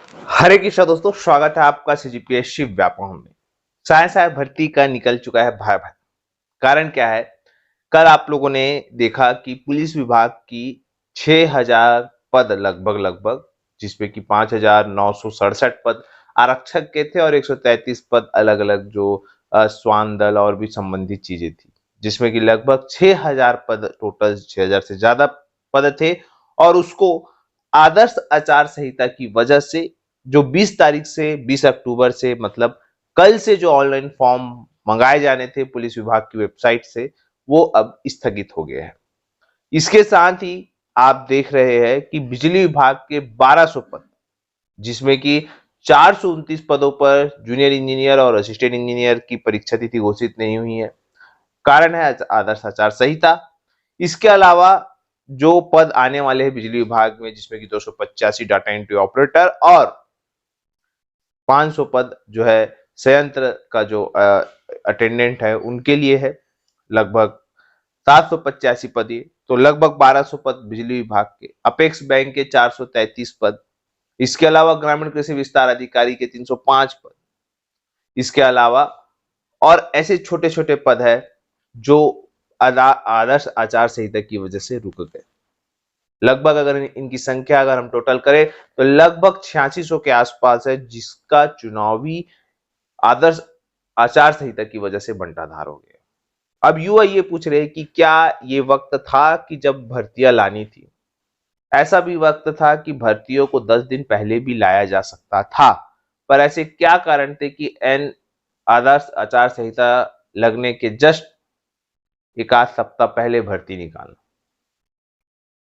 हरे कृष्णा दोस्तों, स्वागत है आपका सीजीपीएससी व्यापम में। सहायक भर्ती का निकल चुका है भय भय। कारण क्या है? कल आप लोगों ने देखा कि पुलिस विभाग की 6000 पद लगभग जिसमें कि 5967 पद आरक्षक के थे और 133 पद अलग अलग जो श्वान दल और भी संबंधित चीजें थी, जिसमें कि लगभग 6000 पद, टोटल 6000 से ज्यादा पद थे। और उसको आदर्श आचार संहिता की वजह से जो 20 तारीख से 20 अक्टूबर से, मतलब कल से जो ऑनलाइन फॉर्म मंगाए जाने थे पुलिस विभाग की वेबसाइट से, वो अब स्थगित हो गए हैं। इसके साथ ही आप देख रहे हैं कि बिजली विभाग के 1200 पद, जिसमें कि 429 पदों पर जूनियर इंजीनियर और असिस्टेंट इंजीनियर की परीक्षा तिथि घोषित नहीं हुई है। कारण है आदर्श आचार संहिता। इसके अलावा जो पद आने वाले हैं बिजली विभाग में, जिसमें कि 285 डाटा एंट्री ऑपरेटर और 500 पद जो है संयंत्र का जो अटेंडेंट है उनके लिए है। लगभग 785 पद, ये तो लगभग 1200 पद बिजली विभाग के। अपेक्स बैंक के 433 पद। इसके अलावा ग्रामीण कृषि विस्तार अधिकारी के 305 पद। इसके अलावा और ऐसे छोटे छोटे पद है जो आदर्श आचार संहिता की वजह से रुक गए। लगभग अगर इनकी संख्या अगर हम टोटल करें तो लगभग 8600 के आसपास है, जिसका चुनावी आदर्श आचार संहिता की वजह से बंटाधार हो गया। अब युवा ये पूछ रहे हैं कि क्या ये वक्त था कि जब भर्तियां लानी थी? ऐसा भी वक्त था कि भर्तियों को 10 दिन पहले भी लाया जा सकता था, पर ऐसे क्या कारण थे कि एन आदर्श आचार संहिता लगने के जस्ट एक आध सप्ताह पहले भर्ती निकालना?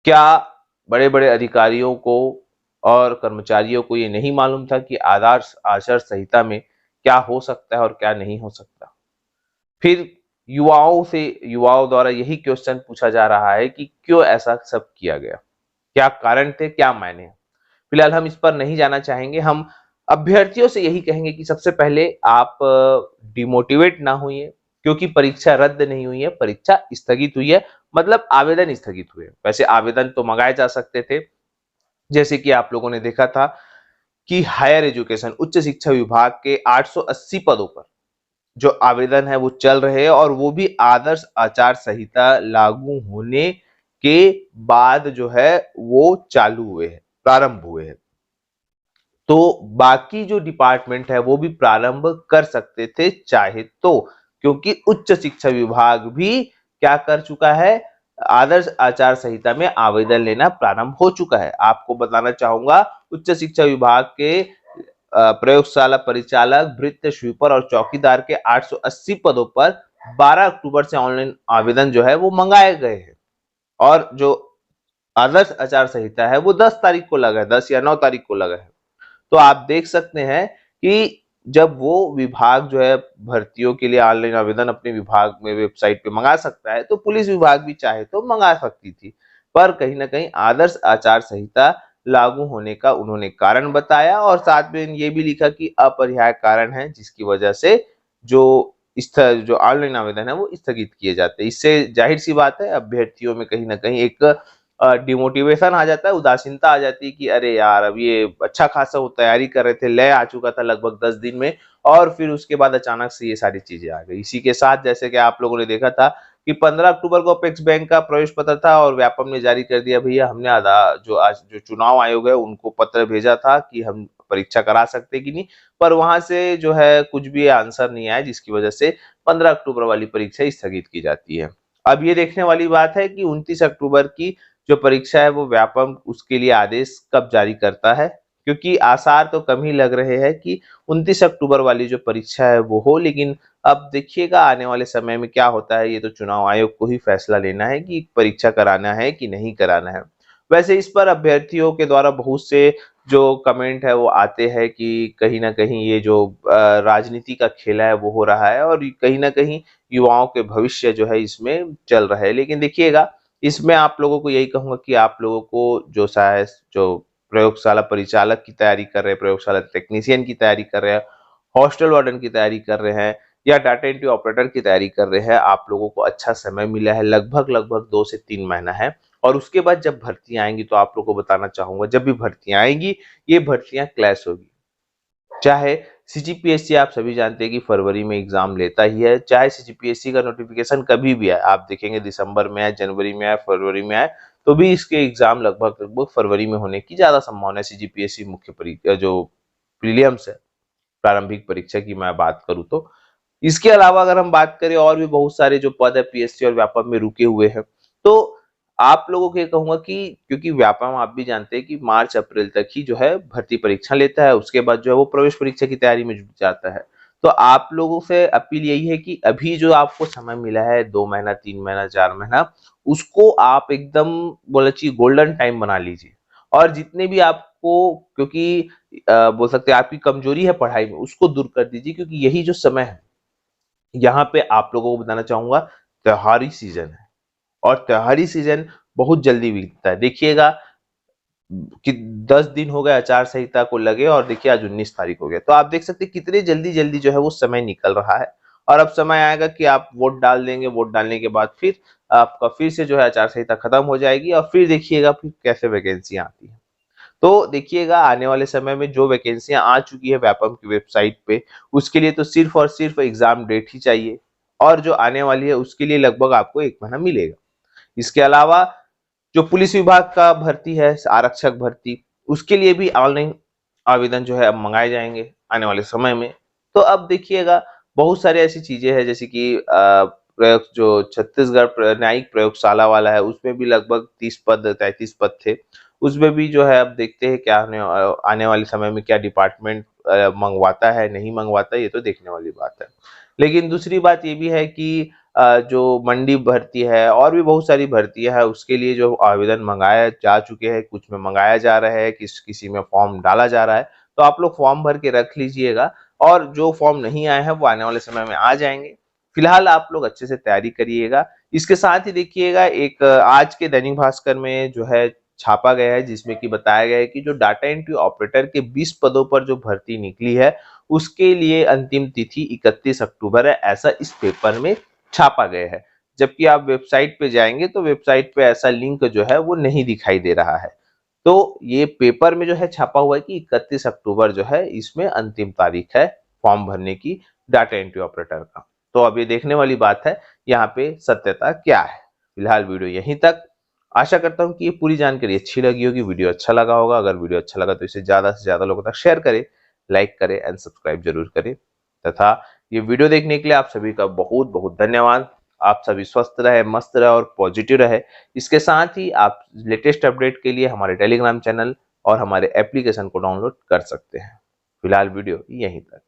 क्या बड़े बड़े अधिकारियों को और कर्मचारियों को ये नहीं मालूम था कि आदर्श आचार संहिता में क्या हो सकता है और क्या नहीं हो सकता? फिर युवाओं द्वारा यही क्वेश्चन पूछा जा रहा है कि क्यों ऐसा सब किया गया, क्या कारण थे, क्या मायने हैं? फिलहाल हम इस पर नहीं जाना चाहेंगे। हम अभ्यर्थियों से यही कहेंगे कि सबसे पहले आप डिमोटिवेट ना होइए, क्योंकि परीक्षा रद्द नहीं हुई है, परीक्षा स्थगित हुई है। मतलब आवेदन स्थगित हुए। वैसे आवेदन तो मंगाए जा सकते थे, जैसे कि आप लोगों ने देखा था कि हायर एजुकेशन उच्च शिक्षा विभाग के 880 पदों पर जो आवेदन है वो चल रहे हैं, और वो भी आदर्श आचार संहिता लागू होने के बाद जो है वो चालू हुए हैं, प्रारंभ हुए हैं। तो बाकी जो डिपार्टमेंट है वो भी प्रारंभ कर सकते थे चाहे तो, क्योंकि उच्च शिक्षा विभाग भी क्या कर चुका है, आदर्श आचार संहिता में आवेदन लेना प्रारंभ हो चुका है। आपको बताना चाहूंगा, उच्च शिक्षा विभाग के प्रयोगशाला परिचालक, भृत्य स्वीपर और चौकीदार के 880 पदों पर 12 अक्टूबर से ऑनलाइन आवेदन जो है वो मंगाए गए हैं। और जो आदर्श आचार संहिता है वो 10 तारीख को लगा है, 10 या 9 तारीख को लगा है। तो आप देख सकते हैं कि जब वो विभाग जो है भर्तियों के लिए ऑनलाइन आवेदन अपने विभाग में वेबसाइट पे मंगा सकता है, तो पुलिस विभाग भी चाहे तो मंगा सकती थी। पर कहीं ना कहीं आदर्श आचार संहिता लागू होने का उन्होंने कारण बताया, और साथ में ये भी लिखा कि अपरिहार्य कारण है जिसकी वजह से जो जो ऑनलाइन आवेदन है वो स्थगित किए जाते हैं। इससे जाहिर सी बात है अभ्यर्थियों में कहीं ना कहीं एक डिमोटिवेशन आ जाता है, उदासीनता आ जाती है कि अरे यार, अब ये अच्छा खासा वो तैयारी कर रहे थे, लय आ चुका था लगभग 10 दिन में, और फिर उसके बाद अचानक से ये सारी चीजें आ गई। इसी के साथ जैसे कि आप लोगों ने देखा था कि 15 अक्टूबर को अपेक्स बैंक का प्रवेश पत्र था और व्यापम ने जारी कर दिया, भैया हमने आधा जो आज जो चुनाव आयोग है उनको पत्र भेजा था कि हम परीक्षा करा सकते कि नहीं, पर वहां से जो है कुछ भी आंसर नहीं आया, जिसकी वजह से 15 अक्टूबर वाली परीक्षा स्थगित की जाती है। अब ये देखने वाली बात है कि 29 अक्टूबर की जो परीक्षा है वो व्यापम उसके लिए आदेश कब जारी करता है, क्योंकि आसार तो कम ही लग रहे हैं कि 29 अक्टूबर वाली जो परीक्षा है वो हो। लेकिन अब देखिएगा आने वाले समय में क्या होता है, ये तो चुनाव आयोग को ही फैसला लेना है कि परीक्षा कराना है कि नहीं कराना है। वैसे इस पर अभ्यर्थियों के द्वारा बहुत से जो कमेंट है वो आते हैं कि कहीं ना कहीं ये जो राजनीति का खेला है वो हो रहा है, और कहीं ना कहीं युवाओं के भविष्य जो है इसमें चल रहा है। लेकिन देखिएगा, इसमें आप लोगों को यही कहूंगा कि आप लोगों को जो शायद जो प्रयोगशाला परिचालक की तैयारी कर रहे हैं, प्रयोगशाला टेक्नीशियन की तैयारी कर रहे हैं, हॉस्टल वार्डन की तैयारी कर रहे हैं, या डाटा एंट्री ऑपरेटर की तैयारी कर रहे हैं, आप लोगों को अच्छा समय मिला है, लगभग 2 से 3 महीना है। और उसके बाद जब भर्तियां आएंगी तो आप लोगों को बताना चाहूंगा, जब भी भर्तियां आएंगी ये भर्तियां क्लैश होगी। चाहे सीजीपीएससी आप सभी जानते हैं कि फरवरी में एग्जाम लेता ही है, चाहे सीजीपीएससी का नोटिफिकेशन कभी भी आए, आप देखेंगे दिसंबर में आए, जनवरी में आए, फरवरी में आए, तो भी इसके एग्जाम लगभग फरवरी में होने की ज्यादा संभावना है। सीजीपीएससी मुख्य परीक्षा जो प्रीलिम्स है, प्रारंभिक परीक्षा की मैं बात करूं तो। इसके अलावा अगर हम बात करें और भी बहुत सारे जो पद है पीएससी और व्यापम में रुके हुए हैं, तो आप लोगों को ये कहूंगा कि क्योंकि व्यापम आप भी जानते हैं कि मार्च अप्रैल तक ही जो है भर्ती परीक्षा लेता है, उसके बाद जो है वो प्रवेश परीक्षा की तैयारी में जुट जाता है। तो आप लोगों से अपील यही है कि अभी जो आपको समय मिला है, 2 महीना, 3 महीना, 4 महीना, उसको आप एकदम बोला चाहिए गोल्डन टाइम बना लीजिए। और जितने भी आपको, क्योंकि बोल सकते हैं आपकी कमजोरी है पढ़ाई में, उसको दूर कर दीजिए, क्योंकि यही जो समय है, यहाँ पे आप लोगों को बताना चाहूंगा, त्योहारी सीजन है और त्योहारी सीजन बहुत जल्दी बीतता है। देखिएगा कि 10 दिन हो गए आचार संहिता को लगे और देखिए आज 19 तारीख हो गया, तो आप देख सकते हैं कितने जल्दी जल्दी जो है वो समय निकल रहा है। और अब समय आएगा कि आप वोट डाल देंगे, वोट डालने के बाद फिर आपका फिर से जो है आचार संहिता खत्म हो जाएगी और फिर देखिएगा फिर कैसे वैकेंसी आती है। तो देखिएगा आने वाले समय में जो वैकेंसियां आ चुकी है व्यापम की वेबसाइट पे, उसके लिए तो सिर्फ और सिर्फ एग्जाम डेट ही चाहिए, और जो आने वाली है उसके लिए लगभग आपको 1 महीना मिलेगा। इसके अलावा जो पुलिस विभाग का भर्ती है, आरक्षक भर्ती, उसके लिए भी ऑनलाइन आवेदन जो है अब मंगाए जाएंगे आने वाले समय में। तो अब देखिएगा बहुत सारी ऐसी चीजें हैं, जैसे कि प्रयोग जो छत्तीसगढ़ न्यायिक प्रयोगशाला वाला है, उसमें भी लगभग 30 पद 33 पद थे। उसमें भी जो है अब देखते हैं क्या आने वाले समय में क्या डिपार्टमेंट मंगवाता है नहीं मंगवाता, ये तो देखने वाली बात है। लेकिन दूसरी बात ये भी है कि जो मंडी भर्ती है और भी बहुत सारी भर्तियां है, उसके लिए जो आवेदन मंगाया जा चुके हैं, कुछ में मंगाया जा रहा है, किसी में फॉर्म डाला जा रहा है, तो आप लोग फॉर्म भर के रख लीजिएगा। और जो फॉर्म नहीं आए हैं वो आने वाले समय में आ जाएंगे। फिलहाल आप लोग अच्छे से तैयारी करिएगा। इसके साथ ही देखिएगा एक आज के दैनिक भास्कर में जो है छापा गया है, जिसमें कि बताया गया है कि जो डाटा एंट्री ऑपरेटर के 20 पदों पर जो भर्ती निकली है, उसके लिए अंतिम तिथि 31 अक्टूबर है, ऐसा इस पेपर में छापा गया है। जबकि आप वेबसाइट पे जाएंगे तो वेबसाइट पे ऐसा लिंक जो है वो नहीं दिखाई दे रहा है। तो ये पेपर में जो है छापा हुआ है कि 31 अक्टूबर जो है इसमें अंतिम तारीख है फॉर्म भरने की डाटा एंट्री ऑपरेटर का। तो अब ये देखने वाली बात है यहाँ पे सत्यता क्या है। फिलहाल वीडियो यहीं तक। आशा करता हूँ कि ये पूरी जानकारी अच्छी लगी होगी, वीडियो अच्छा लगा होगा। अगर वीडियो अच्छा लगा तो इसे ज्यादा से ज्यादा लोगों तक शेयर करें, लाइक करें एंड सब्सक्राइब जरूर करें। तथा ये वीडियो देखने के लिए आप सभी का बहुत बहुत धन्यवाद। आप सभी स्वस्थ रहे, मस्त रहे और पॉजिटिव रहे। इसके साथ ही आप लेटेस्ट अपडेट के लिए हमारे टेलीग्राम चैनल और हमारे एप्लीकेशन को डाउनलोड कर सकते हैं। फिलहाल वीडियो यहीं तक।